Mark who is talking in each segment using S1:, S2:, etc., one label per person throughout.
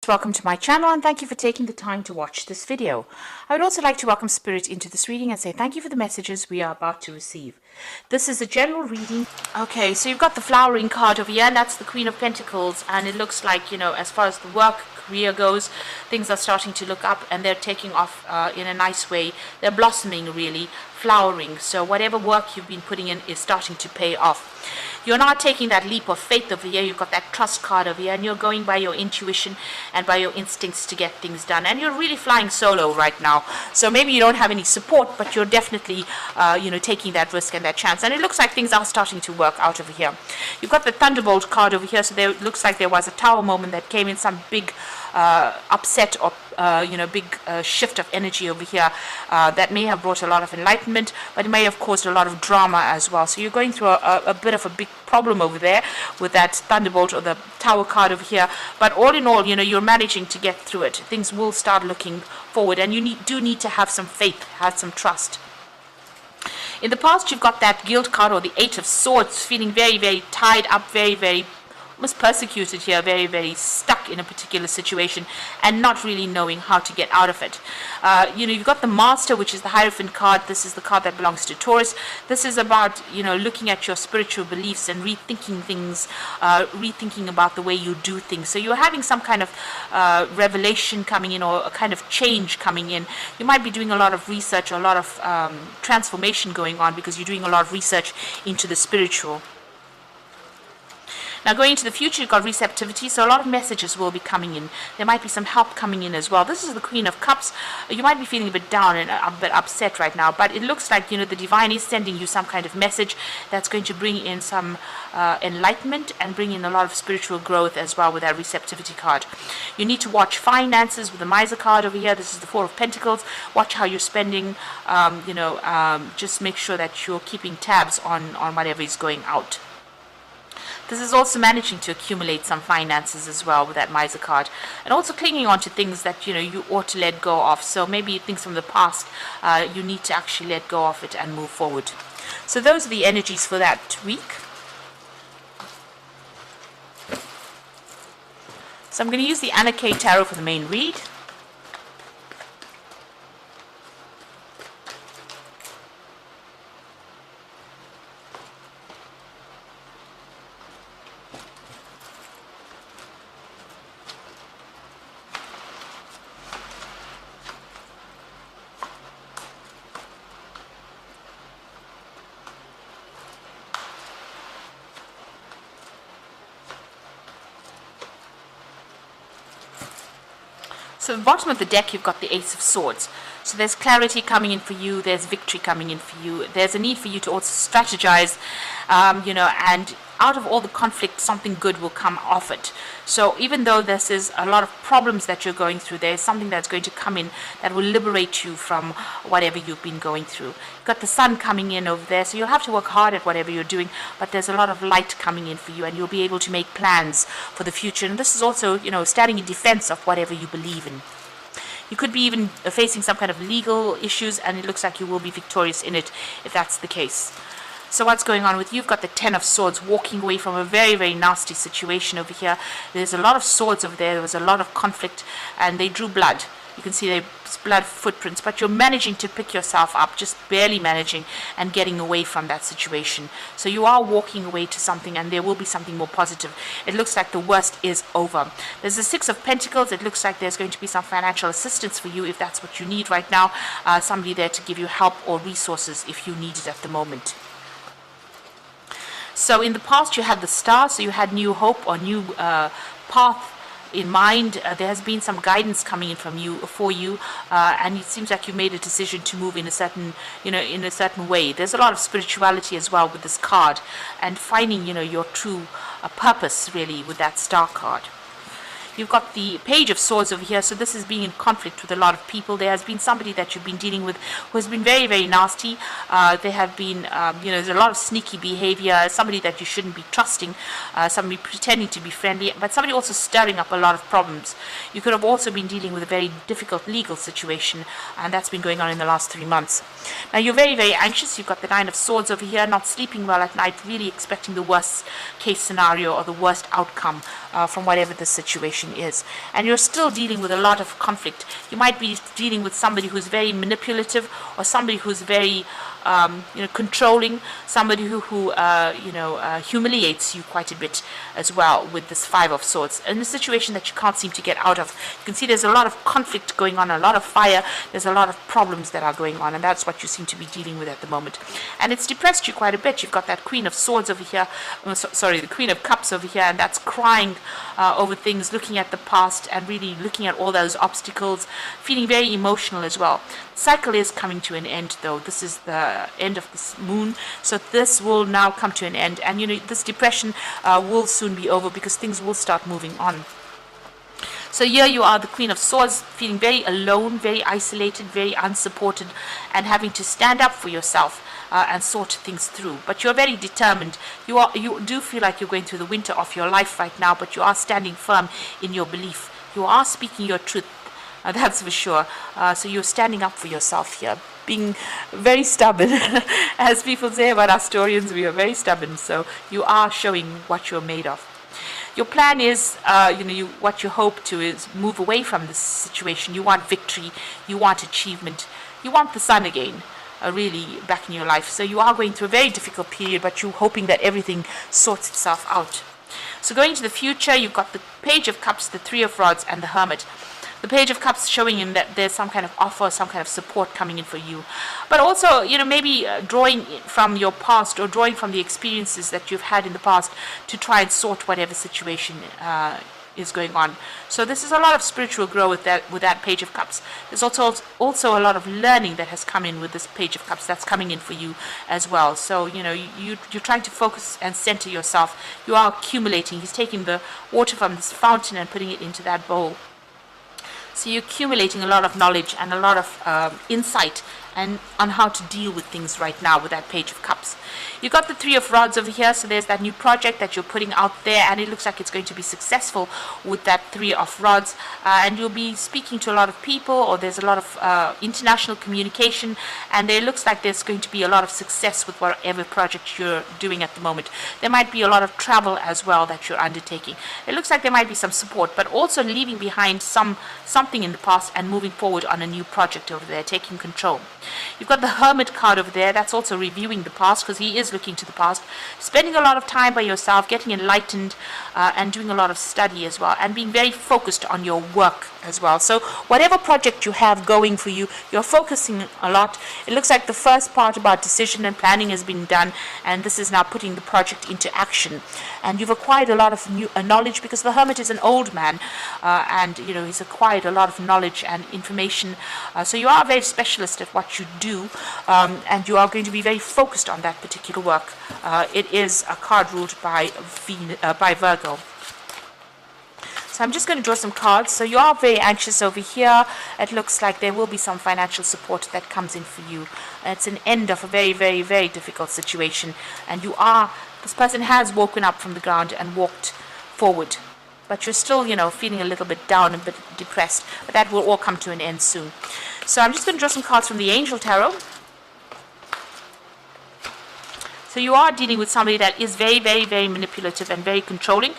S1: Welcome to my channel and thank you for taking the time to watch this video. I would also like to welcome Spirit into this reading and say thank you for the messages we are about to receive. This is a general reading. Okay, so you've got the flowering card over here, and that's the Queen of Pentacles, and it looks like, you know, as far as the work career goes, things are starting to look up and they're taking off in a nice way. They're blossoming, really, flowering. So whatever work you've been putting in is starting to pay off. You're not taking that leap of faith over here. You've got that trust card over here, and you're going by your intuition and by your instincts to get things done. And you're really flying solo right now. So maybe you don't have any support, but you're definitely, taking that risk and that chance. And it looks like things are starting to work out over here. You've got the Thunderbolt card over here. So there it looks like there was a tower moment that came in, some big upset or big shift of energy over here that may have brought a lot of enlightenment, but it may have caused a lot of drama as well. So you're going through a bit of a big problem over there with that Thunderbolt or the Tower card over here. But all in all, you're managing to get through it. Things will start looking forward, and you do need to have some faith, have some trust. In the past, you've got that Guilt card or the Eight of Swords, feeling very, very tied up, very, very almost persecuted here, very, very stuck in a particular situation and not really knowing how to get out of it. You've got the Master, which is the Hierophant card. This is the card that belongs to Taurus. This is about, looking at your spiritual beliefs and rethinking things, rethinking about the way you do things. So you're having some kind of revelation coming in, or a kind of change coming in. You might be doing a lot of research, or a lot of transformation going on, because you're doing a lot of research into the spiritual. Now, going into the future, you've got receptivity, so a lot of messages will be coming in. There might be some help coming in as well. This is the Queen of Cups. You might be feeling a bit down and a bit upset right now, but it looks like, the Divine is sending you some kind of message that's going to bring in some enlightenment and bring in a lot of spiritual growth as well with that receptivity card. You need to watch finances with the Miser card over here. This is the Four of Pentacles. Watch how you're spending. Just make sure that you're keeping tabs on whatever is going out. This is also managing to accumulate some finances as well with that Miser card, and also clinging on to things that you ought to let go of. So maybe things from the past, you need to actually let go of it and move forward. So those are the energies for that week. So I'm going to use the Anna K Tarot for the main read. So at the bottom of the deck, you've got the Ace of Swords. So there's clarity coming in for you. There's victory coming in for you. There's a need for you to also strategize, and out of all the conflict, something good will come off it. So even though this is a lot of problems that you're going through, there's something that's going to come in that will liberate you from whatever you've been going through. You've got the Sun coming in over there, so you'll have to work hard at whatever you're doing, but there's a lot of light coming in for you, and you'll be able to make plans for the future. And this is also, standing in defense of whatever you believe in. You could be even facing some kind of legal issues, and it looks like you will be victorious in it if that's the case. So what's going on with you? You've got the Ten of Swords, walking away from a very, very nasty situation over here. There's a lot of swords over there. There was a lot of conflict, and they drew blood. You can see there's blood footprints, but you're managing to pick yourself up, just barely managing and getting away from that situation. So you are walking away to something, and there will be something more positive. It looks like the worst is over. There's the Six of Pentacles. It looks like there's going to be some financial assistance for you if that's what you need right now. Somebody there to give you help or resources if you need it at the moment. So in the past, you had the Star, so you had new hope or new path in mind. There has been some guidance coming in for you, and it seems like you made a decision to move in a certain, in a certain way. There's a lot of spirituality as well with this card, and finding, your true purpose really with that Star card. You've got the Page of Swords over here, so this is being in conflict with a lot of people. There has been somebody that you've been dealing with who has been very, very nasty. There have been, there's a lot of sneaky behavior, somebody that you shouldn't be trusting, somebody pretending to be friendly, but somebody also stirring up a lot of problems. You could have also been dealing with a very difficult legal situation, and that's been going on in the last 3 months. Now, you're very, very anxious. You've got the Nine of Swords over here, not sleeping well at night, really expecting the worst case scenario or the worst outcome from whatever the situation situation is. And you're still dealing with a lot of conflict. You might be dealing with somebody who's very manipulative, or somebody who's very controlling, somebody who humiliates you quite a bit as well with this Five of Swords, in a situation that you can't seem to get out of. You can see there's a lot of conflict going on, a lot of fire, there's a lot of problems that are going on, and that's what you seem to be dealing with at the moment. And it's depressed you quite a bit. You've got that Queen of Swords over here, the Queen of Cups over here, and that's crying over things, looking at the past and really looking at all those obstacles, feeling very emotional as well. Cycle is coming to an end, though. This is the end of this moon, so this will now come to an end, and this depression will soon be over, because things will start moving on. So here you are, the Queen of Swords, feeling very alone, very isolated, very unsupported, and having to stand up for yourself and sort things through. But you're very determined. You do feel like you're going through the winter of your life right now, but you are standing firm in your belief. You are speaking your truth. That's for sure. So you're standing up for yourself here, being very stubborn. As people say about us Taurians, we are very stubborn. So you are showing what you're made of. Your plan is, what you hope to is move away from this situation. You want victory. You want achievement. You want the sun again, really back in your life. So you are going through a very difficult period, but you're hoping that everything sorts itself out. So going into the future, you've got the Page of Cups, the Three of Rods, and the Hermit. The Page of Cups showing him that there's some kind of offer, some kind of support coming in for you. But also, maybe drawing from your past, or drawing from the experiences that you've had in the past to try and sort whatever situation is going on. So this is a lot of spiritual growth with that Page of Cups. There's also a lot of learning that has come in with this Page of Cups that's coming in for you as well. So you're trying to focus and center yourself. You are accumulating. He's taking the water from this fountain and putting it into that bowl. So you're accumulating a lot of knowledge and a lot of insight and on how to deal with things right now with that Page of Cups. You've got the Three of Rods over here, so there's that new project that you're putting out there, and it looks like it's going to be successful with that Three of Rods, and you'll be speaking to a lot of people, or there's a lot of international communication, and it looks like there's going to be a lot of success with whatever project you're doing at the moment. There might be a lot of travel as well that you're undertaking. It looks like there might be some support, but also leaving behind something in the past and moving forward on a new project over there, taking control. You've got the Hermit card over there. That's also reviewing the past, because he is looking to the past, spending a lot of time by yourself, getting enlightened, and doing a lot of study as well, and being very focused on your work as well. So whatever project you have going for you, you're focusing a lot. It looks like the first part about decision and planning has been done, and this is now putting the project into action. And you've acquired a lot of new knowledge, because the Hermit is an old man, and he's acquired a lot of knowledge and information. So you are a very specialist at what you do, and you are going to be very focused on that particular work. It is a card ruled by Virgo. So I'm just going to draw some cards. So you are very anxious over here. It looks like there will be some financial support that comes in for you. It's an end of a very, very, very difficult situation. And this person has woken up from the ground and walked forward. But you're still, feeling a little bit down and a bit depressed. But that will all come to an end soon. So I'm just going to draw some cards from the Angel Tarot. So you are dealing with somebody that is very, very, very manipulative and very controlling,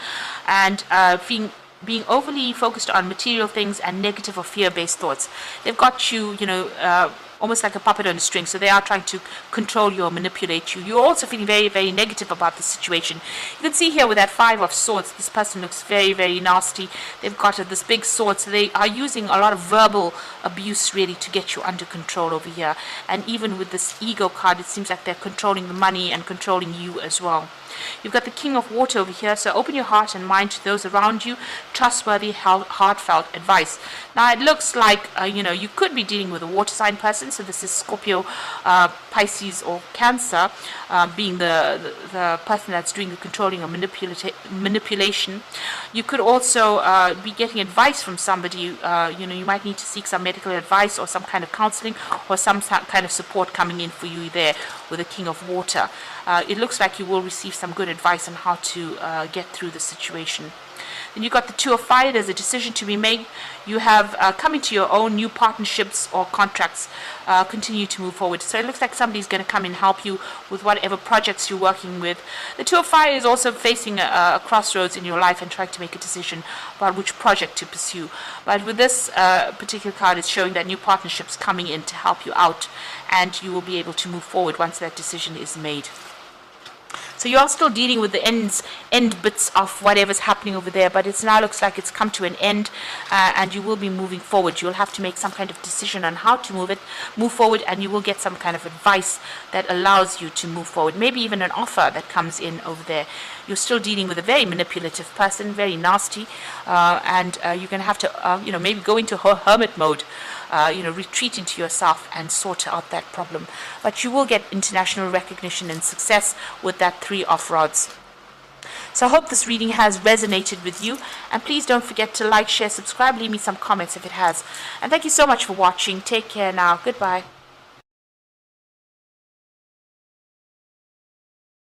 S1: and being overly focused on material things and negative or fear-based thoughts. They've got you, almost like a puppet on a string. So they are trying to control you or manipulate you. You're also feeling very, very negative about the situation. You can see here with that Five of Swords, this person looks very, very nasty. They've got this big sword, so they are using a lot of verbal abuse really to get you under control over here. And even with this Ego card, it seems like they're controlling the money and controlling you as well. You've got the King of Water over here, so open your heart and mind to those around you. Trustworthy, heartfelt advice. Now it looks like, you could be dealing with a water sign person, so this is Scorpio, Pisces or Cancer, being the person that's doing the controlling or manipulation. You could also be getting advice from somebody. You might need to seek some medical advice or some kind of counseling or some kind of support coming in for you there with the King of Water. It looks like you will receive some good advice on how to get through the situation. Then you got the Two of Fire. There's a decision to be made. You have coming to your own new partnerships or contracts. Continue to move forward. So it looks like somebody's going to come and help you with whatever projects you're working with. The Two of Fire is also facing a crossroads in your life and trying to make a decision about which project to pursue. But with this particular card, it's showing that new partnerships coming in to help you out, and you will be able to move forward once that decision is made. So you are still dealing with the end bits of whatever's happening over there, but it now looks like it's come to an end, and you will be moving forward. You'll have to make some kind of decision on how to move forward, and you will get some kind of advice that allows you to move forward. Maybe even an offer that comes in over there. You're still dealing with a very manipulative person, very nasty, and you're going to have to, maybe go into hermit mode. Retreat into yourself and sort out that problem. But you will get international recognition and success with that Three of Rods. So I hope this reading has resonated with you. And please don't forget to like, share, subscribe, leave me some comments if it has. And thank you so much for watching. Take care now. Goodbye.